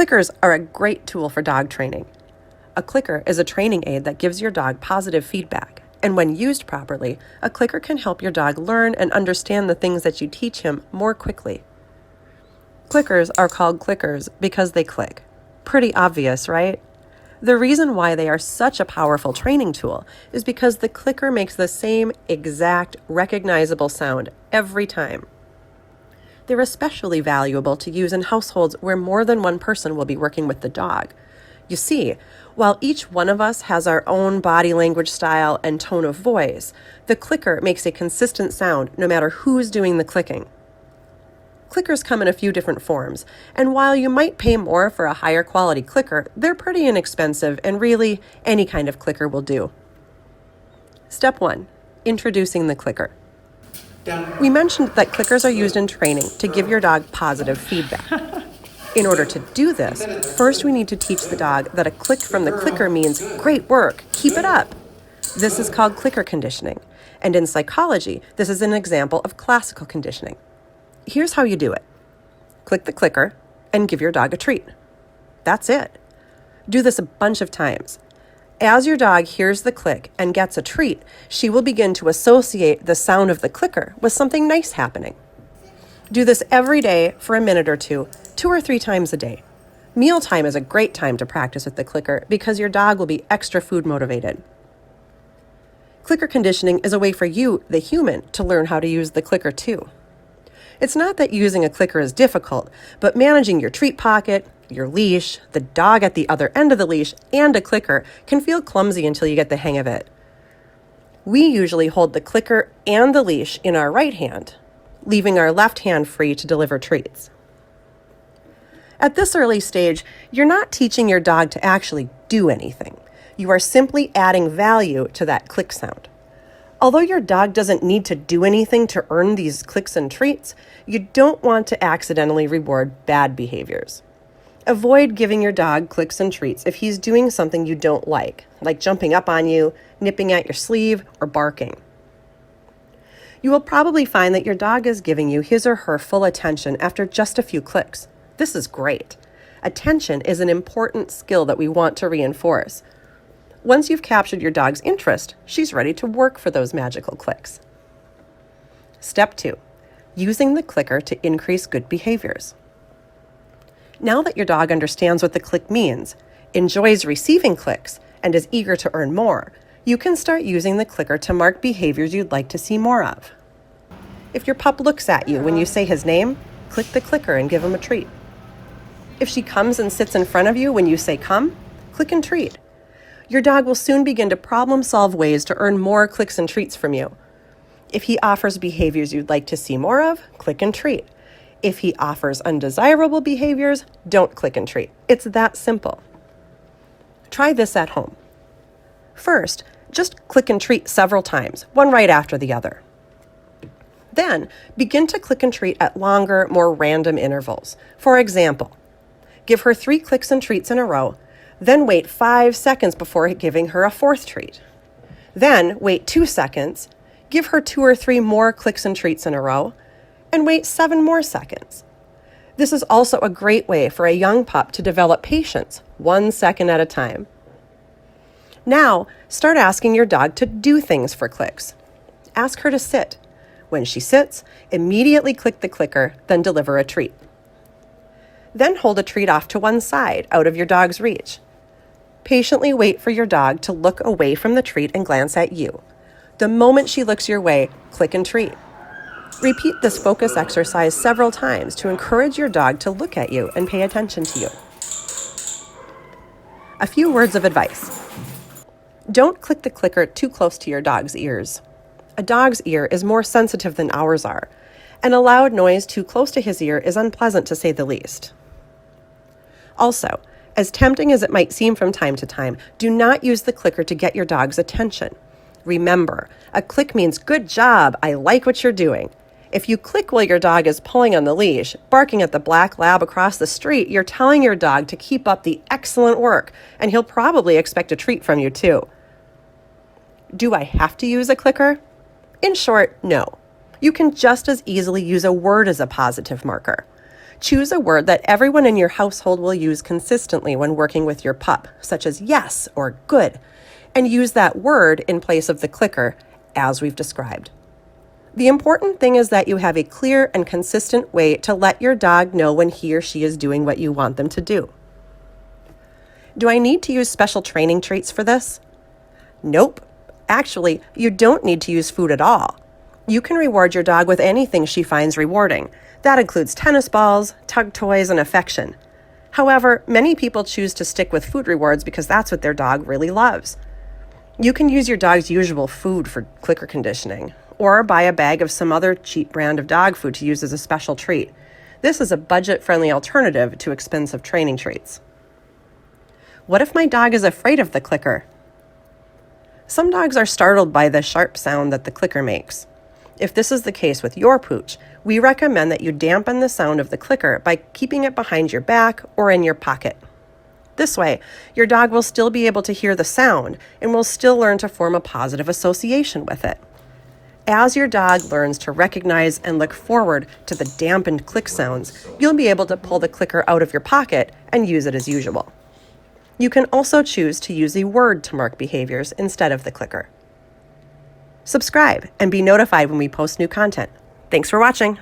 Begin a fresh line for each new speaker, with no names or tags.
Clickers are a great tool for dog training. A clicker is a training aid that gives your dog positive feedback, and when used properly, a clicker can help your dog learn and understand the things that you teach him more quickly. Clickers are called clickers because they click. Pretty obvious, right? The reason why they are such a powerful training tool is because the clicker makes the same exact recognizable sound every time. They're especially valuable to use in households where more than one person will be working with the dog. You see, while each one of us has our own body language style and tone of voice, the clicker makes a consistent sound no matter who's doing the clicking. Clickers come in a few different forms, and while you might pay more for a higher quality clicker, they're pretty inexpensive, and really, any kind of clicker will do. Step 1. Introducing the clicker. We mentioned that clickers are used in training to give your dog positive feedback. In order to do this, first we need to teach the dog that a click from the clicker means, "Great work, keep it up." This is called clicker conditioning, and in psychology, this is an example of classical conditioning. Here's how you do it. Click the clicker and give your dog a treat. That's it. Do this a bunch of times. As your dog hears the click and gets a treat, she will begin to associate the sound of the clicker with something nice happening. Do this every day for a minute or two or 3 times a day. Mealtime is a great time to practice with the clicker because your dog will be extra food motivated. Clicker conditioning is a way for you, the human, to learn how to use the clicker too. It's not that using a clicker is difficult, but managing your treat pocket, your leash, the dog at the other end of the leash, and a clicker can feel clumsy until you get the hang of it. We usually hold the clicker and the leash in our right hand, leaving our left hand free to deliver treats. At this early stage, you're not teaching your dog to actually do anything. You are simply adding value to that click sound. Although your dog doesn't need to do anything to earn these clicks and treats, you don't want to accidentally reward bad behaviors. Avoid giving your dog clicks and treats if he's doing something you don't like jumping up on you, nipping at your sleeve, or barking. You will probably find that your dog is giving you his or her full attention after just a few clicks. This is great. Attention is an important skill that we want to reinforce. Once you've captured your dog's interest, she's ready to work for those magical clicks. Step 2. Using the clicker to increase good behaviors. Now that your dog understands what the click means, enjoys receiving clicks, and is eager to earn more, you can start using the clicker to mark behaviors you'd like to see more of. If your pup looks at you when you say his name, click the clicker and give him a treat. If she comes and sits in front of you when you say come, click and treat. Your dog will soon begin to problem solve ways to earn more clicks and treats from you. If he offers behaviors you'd like to see more of, click and treat. If he offers undesirable behaviors, don't click and treat. It's that simple. Try this at home. First, just click and treat several times, one right after the other. Then, begin to click and treat at longer, more random intervals. For example, give her 3 clicks and treats in a row, then wait 5 seconds before giving her a 4th treat. Then wait 2 seconds, give her 2 or 3 more clicks and treats in a row, and wait 7 more seconds. This is also a great way for a young pup to develop patience, 1 second at a time. Now, start asking your dog to do things for clicks. Ask her to sit. When she sits, immediately click the clicker, then deliver a treat. Then hold a treat off to one side, out of your dog's reach. Patiently wait for your dog to look away from the treat and glance at you. The moment she looks your way, click and treat. Repeat this focus exercise several times to encourage your dog to look at you and pay attention to you. A few words of advice. Don't click the clicker too close to your dog's ears. A dog's ear is more sensitive than ours are, and a loud noise too close to his ear is unpleasant to say the least. Also, as tempting as it might seem from time to time, do not use the clicker to get your dog's attention. Remember, a click means good job, I like what you're doing. If you click while your dog is pulling on the leash, barking at the black lab across the street, you're telling your dog to keep up the excellent work, and he'll probably expect a treat from you too. Do I have to use a clicker? In short, no. You can just as easily use a word as a positive marker. Choose a word that everyone in your household will use consistently when working with your pup, such as yes or good, and use that word in place of the clicker, as we've described. The important thing is that you have a clear and consistent way to let your dog know when he or she is doing what you want them to do. Do I need to use special training traits for this? Nope. Actually, you don't need to use food at all. You can reward your dog with anything she finds rewarding. That includes tennis balls, tug toys, and affection. However, many people choose to stick with food rewards because that's what their dog really loves. You can use your dog's usual food for clicker conditioning, or buy a bag of some other cheap brand of dog food to use as a special treat. This is a budget-friendly alternative to expensive training treats. What if my dog is afraid of the clicker? Some dogs are startled by the sharp sound that the clicker makes. If this is the case with your pooch, we recommend that you dampen the sound of the clicker by keeping it behind your back or in your pocket. This way, your dog will still be able to hear the sound and will still learn to form a positive association with it. As your dog learns to recognize and look forward to the dampened click sounds, you'll be able to pull the clicker out of your pocket and use it as usual. You can also choose to use a word to mark behaviors instead of the clicker. Subscribe and be notified when we post new content. Thanks for watching.